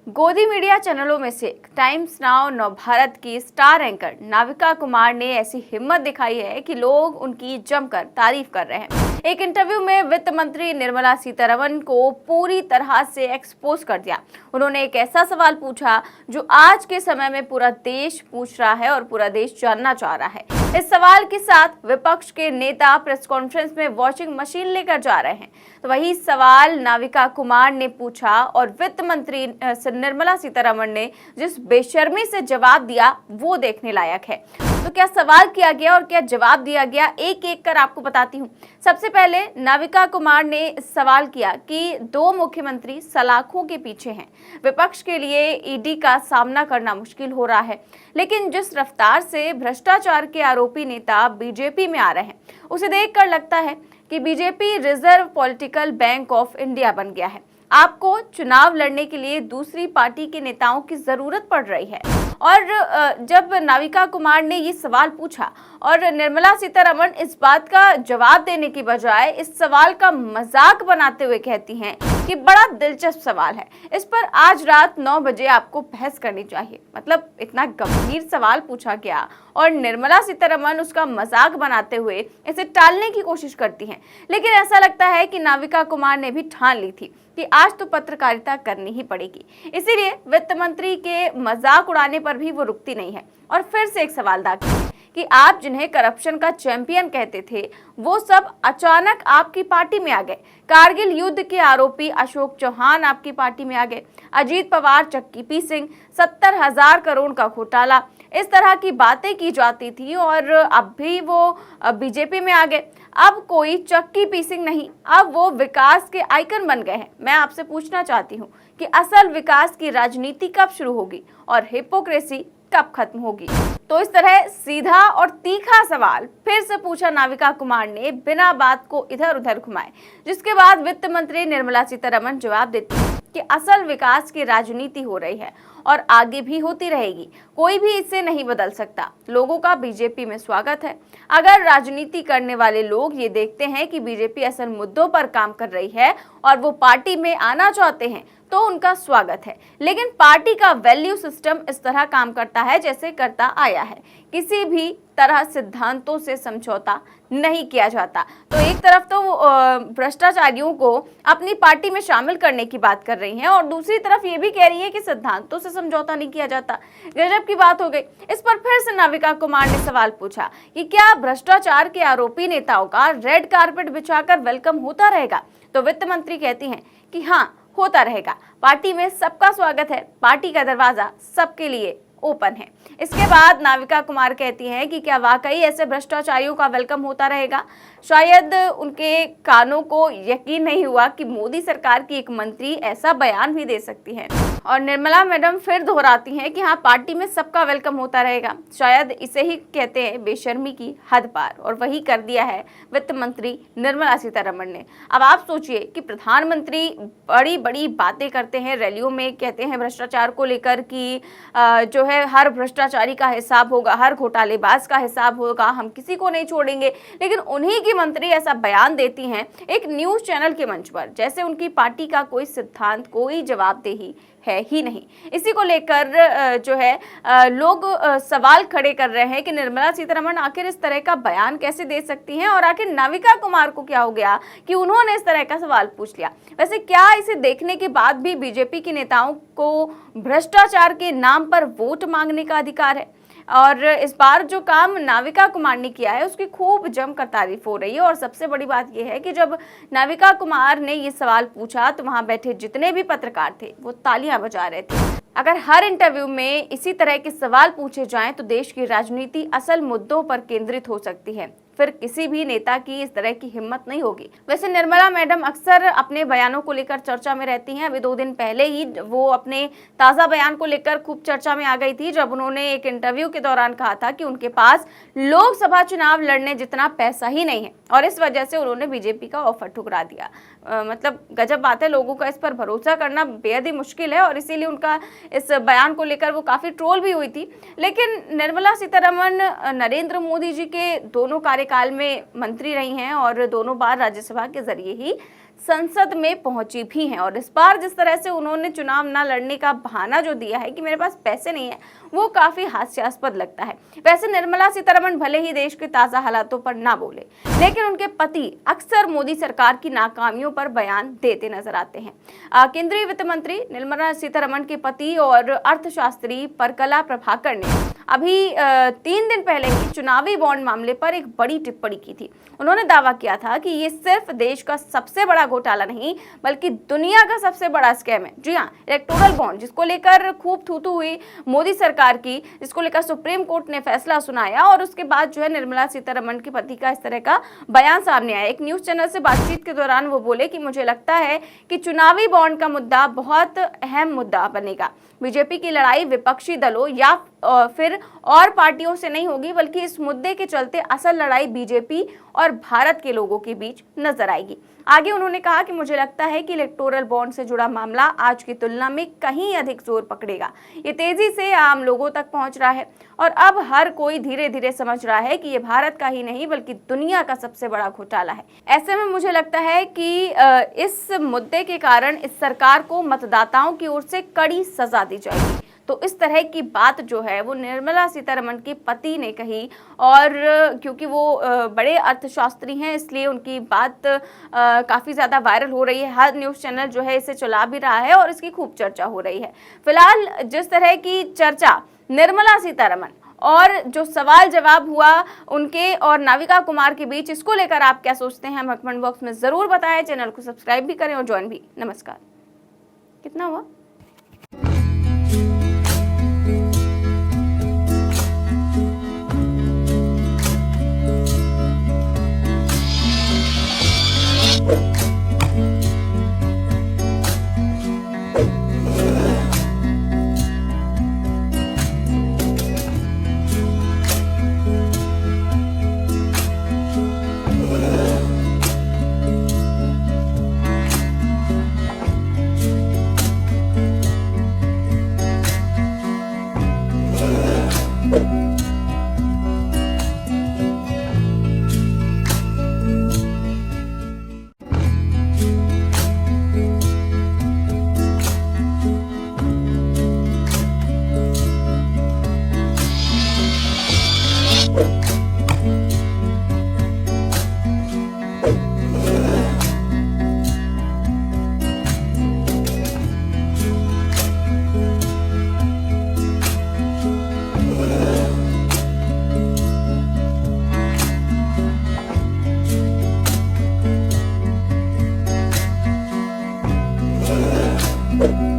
गोदी मीडिया चैनलों में से टाइम्स नाउ नवभारत की स्टार एंकर नाविका कुमार ने ऐसी हिम्मत दिखाई है कि लोग उनकी जमकर तारीफ कर रहे हैं। एक इंटरव्यू में वित्त मंत्री निर्मला सीतारमण को पूरी तरह से एक्सपोज कर दिया। उन्होंने एक ऐसा सवाल पूछा जो आज के समय में पूरा देश पूछ रहा है और पूरा देश जानना चाह रहा है। इस सवाल के साथ विपक्ष के नेता प्रेस कॉन्फ्रेंस में वॉशिंग मशीन लेकर जा रहे हैं। तो वही सवाल नाविका कुमार ने पूछा और वित्त मंत्री निर्मला सीतारमण ने जिस बेशर्मी से जवाब दिया वो देखने लायक है। तो क्या सवाल किया गया और क्या जवाब दिया गया, एक एक कर आपको बताती हूँ। सबसे पहले नाविका कुमार ने सवाल किया कि दो मुख्यमंत्री सलाखों के पीछे हैं, विपक्ष के लिए ईडी का सामना करना मुश्किल हो रहा है, लेकिन जिस रफ्तार से भ्रष्टाचार के आरोपी नेता बीजेपी में आ रहे हैं उसे देखकर लगता है कि BJP reserve political bank of India बन गया है। आपको चुनाव लड़ने के लिए दूसरी पार्टी के नेताओं की जरूरत पड़ रही है। और जब नाविका कुमार ने ये सवाल पूछा और निर्मला सीतारमण इस बात का जवाब देने की बजाय इस सवाल का मजाक बनाते हुए कहती हैं कि बड़ा दिलचस्प सवाल है, इस पर आज रात 9 बजे आपको बहस करनी चाहिए। मतलब इतना गंभीर सवाल पूछा गया और निर्मला सीतारमण उसका मजाक बनाते हुए इसे टालने की कोशिश करती हैं। लेकिन ऐसा लगता है कि नाविका कुमार ने भी ठान ली थी कि आज तो पत्रकारिता करनी ही पड़ेगी। इसीलिए वित्त मंत्री के मजाक उड़ाने पर भी वो रुकती नहीं है और फिर से एक सवाल दागती है कि आप जिन्हें करप्शन का चैंपियन कहते थे वो सब अचानक आपकी पार्टी में आ गए। कारगिल युद्ध के आरोपी अशोक चौहान आपकी पार्टी में आ गए, अजीत पवार चक्की पीसिंग, 70,000 करोड़ का घोटाला, इस तरह की बातें की जाती थी और अब भी वो बीजेपी में आ गए। अब कोई चक्की पीसिंग नहीं, अब वो विकास के आइकन बन गए हैं। मैं आपसे पूछना चाहती हूँ कि असल विकास की राजनीति कब शुरू होगी और हिपोक्रेसी कब खत्म होगी। तो इस तरह सीधा और तीखा सवाल फिर से पूछा नाविका कुमार ने बिना बात को इधर उधर घुमाए, जिसके बाद वित्त मंत्री निर्मला सीतारमण जवाब देती है कि असल विकास की राजनीति हो रही है और आगे भी होती रहेगी, कोई भी इसे नहीं बदल सकता। लोगों का बीजेपी में स्वागत है। अगर राजनीति करने वाले लोग ये देखते हैं कि बीजेपी असल मुद्दों पर काम कर रही है और वो पार्टी में आना चाहते हैं तो उनका स्वागत है। लेकिन पार्टी का वैल्यू सिस्टम इस तरह काम करता है जैसे करता आया है, किसी भी तरह सिद्धांतों से समझौता नहीं किया जाता। तो एक तरफ तो भ्रष्टाचारियों को अपनी पार्टी में शामिल करने की बात कर रही हैं और दूसरी तरफ ये भी कह रही है कि सिद्धांतों से समझौता नहीं किया जाता। गजब की बात हो गई। इस पर फिर से नाविका कुमार ने सवाल पूछा कि क्या भ्रष्टाचार के आरोपी नेताओं का रेड कारपेट बिछाकर वेलकम होता रहेगा। तो वित्त मंत्री कहती हैं कि हाँ, होता रहेगा। पार्टी में सबका स्वागत है, पार्टी का दरवाजा सबके लिए ओपन है। इसके बाद नाविका कुमार कहती हैं कि क्या वाकई ऐसे भ्रष्टाचारियों का वेलकम होता रहेगा। शायद उनके कानों को यकीन नहीं हुआ कि मोदी सरकार की एक मंत्री ऐसा बयान भी दे सकती है। और निर्मला मैडम फिर दोहराती हैं कि हाँ, पार्टी में सबका वेलकम होता रहेगा। शायद इसे ही कहते हैं बेशर्मी की हद पार, और वही कर दिया है वित्त मंत्री निर्मला सीतारमण ने। अब आप सोचिए कि प्रधानमंत्री बड़ी बड़ी बातें करते हैं, रैलियों में कहते हैं भ्रष्टाचार को लेकर कि जो है हर भ्रष्टाचारी का हिसाब होगा, हर घोटालेबाज का हिसाब होगा, हम किसी को नहीं छोड़ेंगे। लेकिन उन्हीं की मंत्री ऐसा बयान देती हैं एक न्यूज चैनल के मंच पर, जैसे उनकी पार्टी का कोई सिद्धांत, कोई जवाबदेही है ही नहीं। इसी को लेकर जो है लोग सवाल खड़े कर रहे हैं कि निर्मला सीतारमण आखिर इस तरह का बयान कैसे दे सकती हैं और आखिर नाविका कुमार को क्या हो गया कि उन्होंने इस तरह का सवाल पूछ लिया। वैसे क्या इसे देखने के बाद भी बीजेपी के नेताओं को भ्रष्टाचार के नाम पर वोट मांगने का अधिकार है? और इस बार जो काम नाविका कुमार ने किया है उसकी खूब जमकर तारीफ हो रही है। और सबसे बड़ी बात यह है कि जब नाविका कुमार ने ये सवाल पूछा तो वहां बैठे जितने भी पत्रकार थे वो तालियां बजा रहे थे। अगर हर इंटरव्यू में इसी तरह के सवाल पूछे जाएं तो देश की राजनीति असल मुद्दों पर केंद्रित हो सकती है, फिर किसी भी नेता की इस तरह की हिम्मत नहीं होगी। वैसे निर्मला मैडम अक्सर अपने बयानों को लेकर चर्चा में रहती हैं। अभी 2 दिन पहले ही वो अपने ताज़ा बयान को लेकर खूब चर्चा में आ गई थी, जब उन्होंने एक इंटरव्यू के दौरान कहा था कि उनके पास लोकसभा चुनाव लड़ने जितना पैसा ही नहीं है और इस वजह से उन्होंने बीजेपी का ऑफर ठुकरा दिया। मतलब गजब बात है, लोगों का इस पर भरोसा करना बेहद ही मुश्किल है और इसीलिए उनका इस बयान को लेकर वो काफ़ी ट्रोल भी हुई थी। लेकिन निर्मला सीतारमण नरेंद्र मोदी जी के दोनों कार्यकाल में मंत्री रही हैं और दोनों बार राज्यसभा के जरिए ही संसद में पहुंची भी हैं। और इस बार जिस तरह से उन्होंने चुनाव न लड़ने का बहाना जो दिया है कि मेरे पास पैसे नहीं है, वो काफी हास्यास्पद लगता है। वैसे निर्मला सीतारमण भले ही देश के ताजा हालातों पर ना बोले, लेकिन उनके पति अक्सर मोदी सरकार की नाकामियों पर बयान देते नजर आते हैं। केंद्रीय वित्त मंत्री निर्मला सीतारमण के पति और अर्थशास्त्री परकला प्रभाकर ने अभी 3 दिन पहले ही चुनावी बॉन्ड मामले पर एक बड़ी टिप्पणी की थी। उन्होंने दावा किया था कि ये सिर्फ देश का सबसे बड़ा घोटाला नहीं, बल्कि दुनिया का सबसे बड़ा स्कैम है। जी हाँ, इलेक्टोरल बॉन्ड, जिसको लेकर खूब थूथू हुई मोदी सरकार की, जिसको लेकर सुप्रीम कोर्ट ने फैसला सुनाया और उसके बाद जो है निर्मला सीतारमण के पति का इस तरह का बयान सामने आया। एक न्यूज चैनल से बातचीत के दौरान वो बोले कि मुझे लगता है कि चुनावी बॉन्ड का मुद्दा बहुत अहम मुद्दा बनेगा। बीजेपी की लड़ाई विपक्षी दलों या फिर और पार्टियों से नहीं होगी, बल्कि इस मुद्दे के चलते असल लड़ाई बीजेपी और भारत के लोगों के बीच नजर आएगी। आगे उन्होंने कहा कि मुझे लगता है कि इलेक्टोरल बॉन्ड से जुड़ा मामला आज की तुलना में कहीं अधिक जोर पकड़ेगा। ये तेजी से आम लोगों तक पहुंच रहा है और अब हर कोई धीरे धीरे समझ रहा है कि ये भारत का ही नहीं बल्कि दुनिया का सबसे बड़ा घोटाला है। ऐसे में मुझे लगता है कि इस मुद्दे के कारण इस सरकार को मतदाताओं की ओर से कड़ी सजा दी जाएगी। तो इस तरह की बात जो है वो निर्मला सीतारमण के पति ने कही, और क्योंकि वो बड़े अर्थशास्त्री हैं इसलिए उनकी बात काफ़ी ज़्यादा वायरल हो रही है। हर न्यूज़ चैनल जो है इसे चला भी रहा है और इसकी खूब चर्चा हो रही है। फिलहाल जिस तरह की चर्चा निर्मला सीतारमण और जो सवाल जवाब हुआ उनके और नाविका कुमार के बीच, इसको लेकर आप क्या सोचते हैं, हम कमेंट बॉक्स में ज़रूर बताएं। चैनल को सब्सक्राइब भी करें और ज्वाइन भी। नमस्कार। कितना हुआ? you